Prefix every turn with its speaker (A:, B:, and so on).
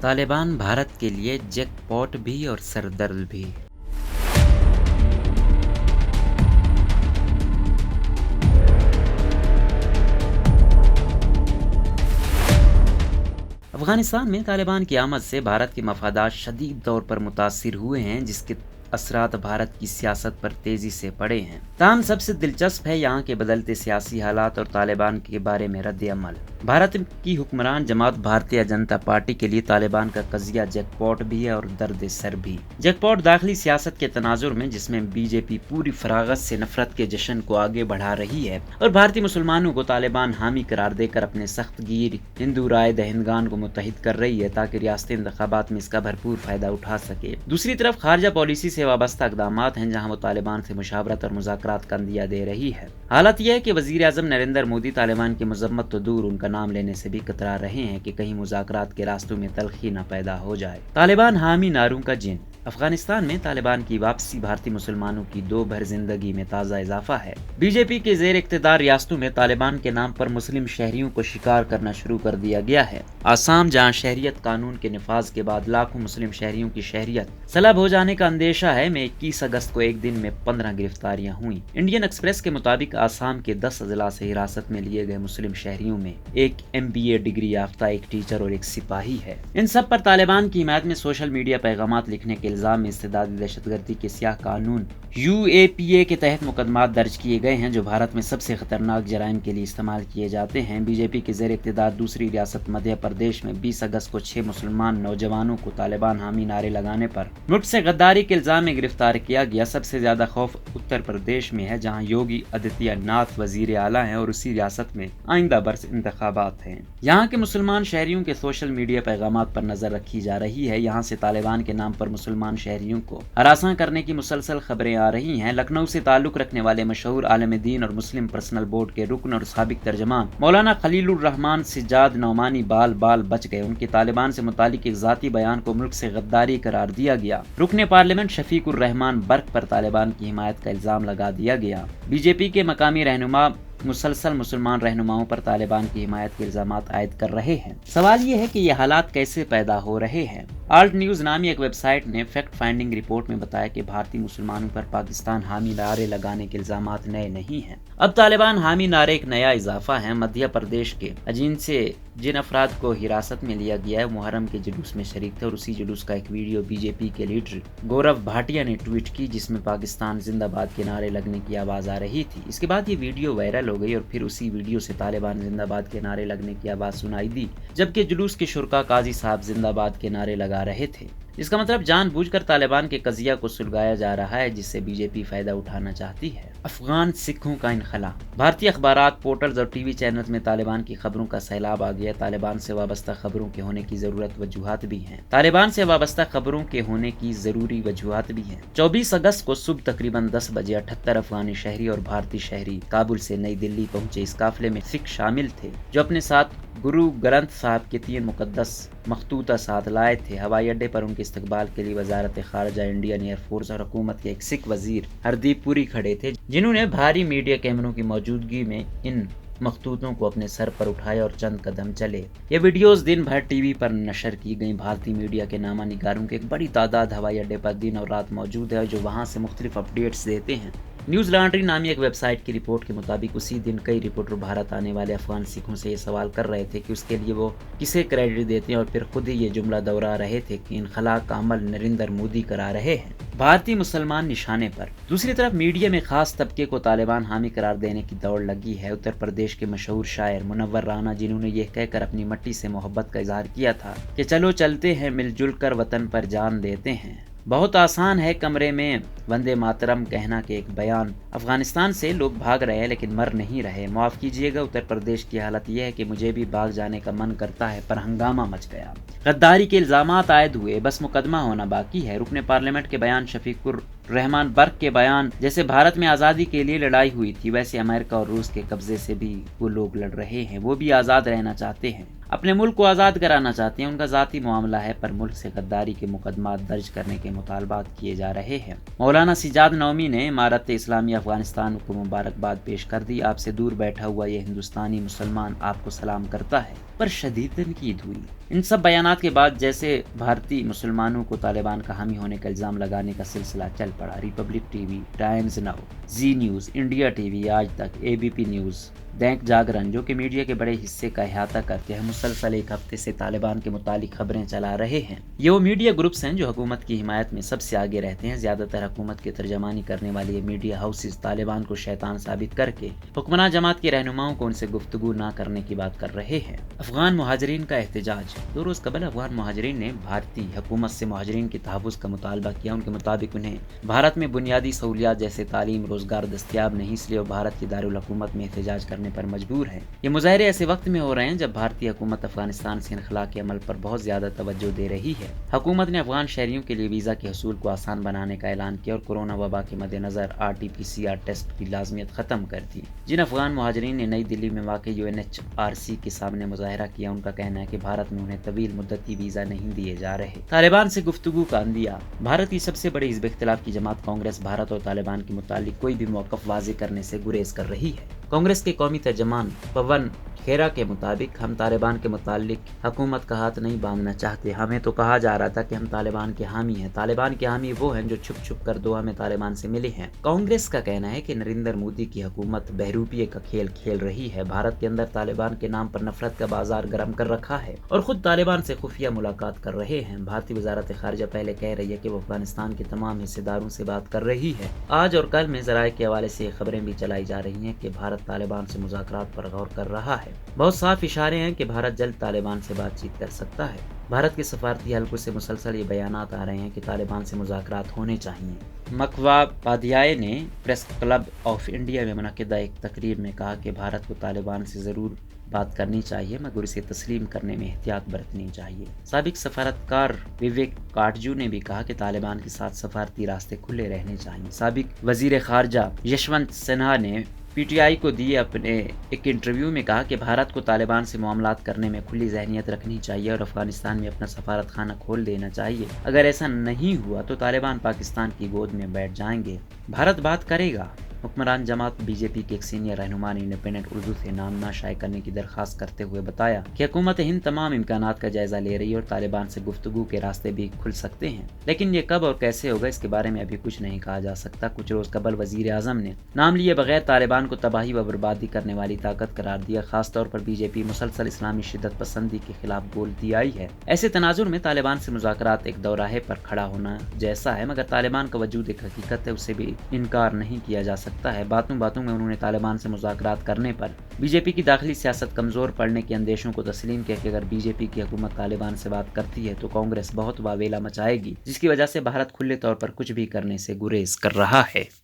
A: طالبان بھارت کے لیے جیک پاٹ بھی اور سردرد بھی۔ افغانستان میں طالبان کی آمد سے بھارت کے مفادات شدید طور پر متاثر ہوئے ہیں، جس کے اثرات بھارت کی سیاست پر تیزی سے پڑے ہیں۔ تاہم سب سے دلچسپ ہے یہاں کے بدلتے سیاسی حالات اور طالبان کے بارے میں رد عمل۔ بھارت کی حکمران جماعت بھارتیہ جنتا پارٹی کے لیے طالبان کا قضیہ جیک پاٹ بھی ہے اور درد سر بھی۔ جیک پاٹ داخلی سیاست کے تناظر میں، جس میں بی جے پی پوری فراغت سے نفرت کے جشن کو آگے بڑھا رہی ہے اور بھارتی مسلمانوں کو طالبان حامی قرار دے کر اپنے سخت گیر ہندو رائے دہندگان کو متحد کر رہی ہے تاکہ ریاستی انتخابات میں اس کا بھرپور فائدہ اٹھا سکے۔ دوسری طرف خارجہ پالیسی سے وابستہ اقدامات ہیں، جہاں وہ طالبان سے مشاورت اور مذاکرات کا عندیہ دے رہی ہے۔ حالت یہ ہے کہ وزیر اعظم نریندر مودی طالبان کی مذمت تو دور، ان کا نام لینے سے بھی کترا رہے ہیں کہ کہیں مذاکرات کے راستوں میں تلخی نہ پیدا ہو جائے۔ طالبان حامی نعروں کا جن۔ افغانستان میں طالبان کی واپسی بھارتی مسلمانوں کی دو بھر زندگی میں تازہ اضافہ ہے۔ بی جے پی کے زیر اقتدار ریاستوں میں طالبان کے نام پر مسلم شہریوں کو شکار کرنا شروع کر دیا گیا ہے۔ آسام، جہاں شہریت قانون کے نفاذ کے بعد لاکھوں مسلم شہریوں کی شہریت سلب ہو جانے کا اندیشہ ہے، میں 21 اگست کو ایک دن میں 15 گرفتاریاں ہوئیں۔ انڈین ایکسپریس کے مطابق آسام کے 10 اضلاع سے حراست میں لیے گئے مسلم شہریوں میں ایک MBA ڈگری یافتہ، ایک ٹیچر اور ایک سپاہی ہے۔ ان سب پر طالبان کی حمایت میں سوشل میڈیا پیغامات لکھنے کے الزام میں استعدادی دہشت گردی کے سیاہ قانون UAPA کے تحت مقدمات درج کیے گئے ہیں، جو بھارت میں سب سے خطرناک جرائم کے لیے استعمال کیے جاتے ہیں۔ بی جے پی کے زیر اقتدار دوسری ریاست مدھیہ پردیش میں 20 اگست کو 6 مسلمان نوجوانوں کو طالبان حامی نعرے لگانے پر ملک سے غداری کے الزام میں گرفتار کیا گیا۔ سب سے زیادہ خوف اتر پردیش میں ہے، جہاں یوگی آدتیہ ناتھ وزیر اعلیٰ ہیں اور اسی ریاست میں آئندہ برس انتخابات ہیں۔ یہاں کے مسلمان شہریوں کے سوشل میڈیا پیغامات پر نظر رکھی جا رہی ہے۔ یہاں سے طالبان کے نام پر مسلمان شہریوں کو ہراساں کرنے کی مسلسل خبریں آ رہی ہیں۔ لکھنؤ سے تعلق رکھنے والے مشہور عالم دین اور مسلم پرسنل بورڈ کے رکن اور سابق ترجمان مولانا خلیل الرحمان سجاد نعمانی بال بچ گئے۔ ان کے طالبان سے متعلق ایک ذاتی بیان کو ملک سے غداری قرار دیا گیا۔ رکن پارلیمنٹ شفیق الرحمان برق پر طالبان کی حمایت کا الزام لگا دیا گیا۔ بی جے پی کے مقامی رہنما مسلسل مسلمان رہنماؤں پر طالبان کی حمایت کے الزامات عائد کر رہے ہیں۔ سوال یہ ہے کہ یہ حالات کیسے پیدا ہو رہے ہیں؟ آلٹ نیوز نامی ایک ویب سائٹ نے فیکٹ فائنڈنگ رپورٹ میں بتایا کہ بھارتی مسلمانوں پر پاکستان حامی نعرے لگانے کے الزامات نئے نہیں ہیں۔ اب طالبان حامی نعرے ایک نیا اضافہ ہے۔ مدھیہ پردیش کے اجین سے جن افراد کو حراست میں لیا گیا ہے، محرم کے جلوس میں شریک تھے اور اسی جلوس کا ایک ویڈیو بی جے پی کے لیڈر گورو بھاٹیہ نے ٹویٹ کی، جس میں پاکستان زندہ باد کے نعرے لگنے کی آواز آ رہی تھی۔ اس کے بعد یہ ویڈیو وائرل ہو گئی اور پھر اسی ویڈیو سے طالبان زندہ باد کے نعرے لگنے کی آواز سنائی دی، جبکہ جلوس کے شرکا قاضی صاحب زندہ باد کے نعرے لگا رہے تھے۔ اس کا مطلب جان بوجھ کر طالبان کے قضیہ کو سلگایا جا رہا ہے، جس سے بی جے پی فائدہ اٹھانا چاہتی ہے۔ افغان سکھوں کا انخلا۔ بھارتی اخبارات، پورٹلز اور ٹی وی چینلز میں طالبان کی خبروں کا سیلاب آ گیا۔ طالبان سے وابستہ خبروں کے ہونے کی ضرورت وجوہات بھی ہیں۔ طالبان سے وابستہ خبروں کے ہونے کی ضروری وجوہات بھی ہیں۔ 24 اگست کو صبح تقریباً 10 بجے 78 افغانی شہری اور بھارتی شہری کابل سے نئی دلی پہنچے۔ اس قافلے میں سکھ شامل تھے، جو اپنے ساتھ گرو گرنتھ صاحب کے 3 مقدس مخطوطہ ساتھ لائے تھے۔ ہوائی اڈے پر ان کے استقبال کے لیے وزارت خارجہ، انڈین ایئر فورس اور حکومت کے ایک سکھ وزیر ہردیپ پوری کھڑے تھے، جنہوں نے بھاری میڈیا کیمروں کی موجودگی میں ان مخطوطوں کو اپنے سر پر اٹھایا اور چند قدم چلے۔ یہ ویڈیوز دن بھر ٹی وی پر نشر کی گئیں۔ بھارتی میڈیا کے نامہ نگاروں کی ایک بڑی تعداد ہوائی اڈے پر دن اور رات موجود ہے، جو وہاں سے مختلف اپڈیٹس دیتے ہیں۔ نیوز لانڈری نامی ایک ویب سائٹ کی رپورٹ کے مطابق اسی دن کئی رپورٹر بھارت آنے والے افغان سکھوں سے یہ سوال کر رہے تھے کہ اس کے لیے وہ کسے کریڈٹ دیتے ہیں، اور پھر خود ہی یہ جملہ دوہرا رہے تھے کہ انخلا کا عمل نریندر مودی کرا رہے ہیں۔ بھارتی مسلمان نشانے پر۔ دوسری طرف میڈیا میں خاص طبقے کو طالبان حامی قرار دینے کی دوڑ لگی ہے۔ اتر پردیش کے مشہور شاعر منور رانا، جنہوں نے یہ کہہ کر اپنی مٹی سے محبت کا اظہار کیا تھا کہ چلو چلتے ہیں مل جل کر وطن پر جان دیتے ہیں، بہت آسان ہے کمرے میں وندے ماترم کہنا کے ایک بیان۔ افغانستان سے لوگ بھاگ رہے ہیں لیکن مر نہیں رہے۔ معاف کیجیے گا، اتر پردیش کی حالت یہ ہے کہ مجھے بھی بھاگ جانے کا من کرتا ہے، پر ہنگامہ مچ گیا۔ غداری کے الزامات عائد ہوئے، بس مقدمہ ہونا باقی ہے۔ رکن پارلیمنٹ کے بیان، شفیق الرحمان برق کے بیان، جیسے بھارت میں آزادی کے لیے لڑائی ہوئی تھی، ویسے امریکہ اور روس کے قبضے سے بھی وہ لوگ لڑ رہے ہیں۔ وہ بھی آزاد رہنا چاہتے ہیں، اپنے ملک کو آزاد کرانا چاہتے ہیں، ان کا ذاتی معاملہ ہے، پر ملک سے غداری کے مقدمات درج کرنے کے مطالبات کیے جا رہے ہیں۔ مولانا سجاد نعومی نے امارت اسلامی افغانستان کو مبارکباد پیش کر دی۔ آپ سے دور بیٹھا ہوا یہ ہندوستانی مسلمان آپ کو سلام کرتا ہے، پر شدید تنقید ہوئی۔ ان سب بیانات کے بعد جیسے بھارتی مسلمانوں کو طالبان کا حامی ہونے کا الزام لگانے کا سلسلہ چل پڑا۔ Republic TV, Times Now, Zee News, India TV, Aaj Tak, A B P News, Dainik Jagran, جو کہ میڈیا کے بڑے حصے کا احاطہ کرتے ہیں، مسلسل ایک ہفتے سے طالبان کے متعلق خبریں چلا رہے ہیں۔ یہ وہ میڈیا گروپس ہیں جو حکومت کی حمایت میں سب سے آگے رہتے ہیں۔ زیادہ تر حکومت کی ترجمانی کرنے والے یہ میڈیا ہاؤسز طالبان کو شیطان ثابت کر کے حکمراں جماعت کے رہنماؤں کو ان سے گفتگو نہ کرنے کی بات کر رہے ہیں۔ افغان مہاجرین کا احتجاج۔ 2 روز قبل افغان مہاجرین نے بھارتی حکومت سے مہاجرین کے تحفظ کا مطالبہ کیا۔ ان کے مطابق انہیں بھارت میں بنیادی سہولیات جیسے تعلیم، روزگار دستیاب نہیں، اس لیے وہ بھارت کی دارالحکومت میں احتجاج کرنے پر مجبور ہیں۔ یہ مظاہرے ایسے وقت میں ہو رہے ہیں جب بھارتی حکومت افغانستان سے انخلاء کے عمل پر بہت زیادہ توجہ دے رہی ہے۔ حکومت نے افغان شہریوں کے لیے ویزا کے حصول کو آسان بنانے کا اعلان کیا اور کورونا وبا کے مد نظر RT-PCR ٹیسٹ کی لازمیت ختم کر دی۔ جن افغان مہاجرین نے نئی دلی میں واقع UNHRC کے سامنے مظاہرہ کیا، ان کا کہنا ہے کہ بھارت میں انہیں طویل مدتی ویزا نہیں دیے جا رہے۔ طالبان سے گفتگو کا عندیہ۔ بھارت کی سب سے بڑی حزب اختلاف کی جماعت کانگریس بھارت اور طالبان کے متعلق کوئی بھی موقف واضح کرنے سے گریز کر رہی ہے۔ کانگریس کے قومی ترجمان پون کھیرا کے مطابق ہم طالبان کے متعلق حکومت کا ہاتھ نہیں باندھنا چاہتے، ہمیں تو کہا جا رہا تھا کہ ہم طالبان کے حامی ہیں۔ طالبان کے حامی وہ ہیں جو چھپ چھپ کر دوحہ میں طالبان سے ملے ہیں۔ کانگریس کا کہنا ہے کہ نریندر مودی کی حکومت بہروپیے کا کھیل کھیل رہی ہے، بھارت کے اندر طالبان کے نام پر نفرت کا بازار گرم کر رکھا ہے اور خود طالبان سے خفیہ ملاقات کر رہے ہیں۔ بھارتی وزارت خارجہ پہلے کہہ رہی ہے کہ وہ افغانستان کے تمام حصص داروں سے بات کر رہی ہے۔ آج اور کل میں ذرائع کے حوالے سے خبریں بھی چلائی جا رہی ہیں کہ بھارت طالبان سے مذاکرات پر غور کر رہا ہے۔ بہت صاف اشارے ہیں کہ بھارت جلد طالبان سے بات چیت کر سکتا ہے۔ بھارت کے سفارتی حلقوں سے مسلسل یہ بیانات آ رہے ہیں کہ طالبان سے مذاکرات ہونے چاہیے۔ مکوا پادھیائے نے پریس کلب آف انڈیا میں منعقدہ ایک تقریب میں کہا کہ بھارت کو طالبان سے ضرور بات کرنی چاہیے مگر اسے تسلیم کرنے میں احتیاط برتنی چاہیے۔ سابق سفارتکار وویک کاٹجو نے بھی کہا کہ طالبان کے ساتھ سفارتی راستے کھلے رہنے چاہیے۔ سابق وزیر خارجہ یشونت سنہا نے PTI کو دیے اپنے ایک انٹرویو میں کہا کہ بھارت کو طالبان سے معاملات کرنے میں کھلی ذہنیت رکھنی چاہیے اور افغانستان میں اپنا سفارت خانہ کھول دینا چاہیے۔ اگر ایسا نہیں ہوا تو طالبان پاکستان کی گود میں بیٹھ جائیں گے۔ بھارت بات کرے گا۔ حکمران جماعت BJP کے ایک سینئر رہنما نے انڈیپینڈنٹ اردو سے نام نہ شائع کرنے کی درخواست کرتے ہوئے بتایا کہ حکومت ہند تمام امکانات کا جائزہ لے رہی ہے اور طالبان سے گفتگو کے راستے بھی کھل سکتے ہیں، لیکن یہ کب اور کیسے ہوگا اس کے بارے میں ابھی کچھ نہیں کہا جا سکتا۔ کچھ روز قبل وزیر اعظم نے نام لیے بغیر طالبان کو تباہی و بربادی کرنے والی طاقت قرار دیا۔ خاص طور پر BJP مسلسل اسلامی شدت پسندی کے خلاف بولتی آئی ہے۔ ایسے تناظر میں طالبان سے مذاکرات ایک دوراہے پر کھڑا ہونا جیسا ہے، مگر طالبان کا وجود ایک حقیقت ہے، اسے بھی انکار نہیں کیا جا سکتا ہے۔ باتوں میں انہوں نے طالبان سے مذاکرات کرنے پر BJP کی داخلی سیاست کمزور پڑنے کے اندیشوں کو تسلیم کیا کہ اگر BJP کی حکومت طالبان سے بات کرتی ہے تو کانگریس بہت واویلا مچائے گی، جس کی وجہ سے بھارت کھلے طور پر کچھ بھی کرنے سے گریز کر رہا ہے۔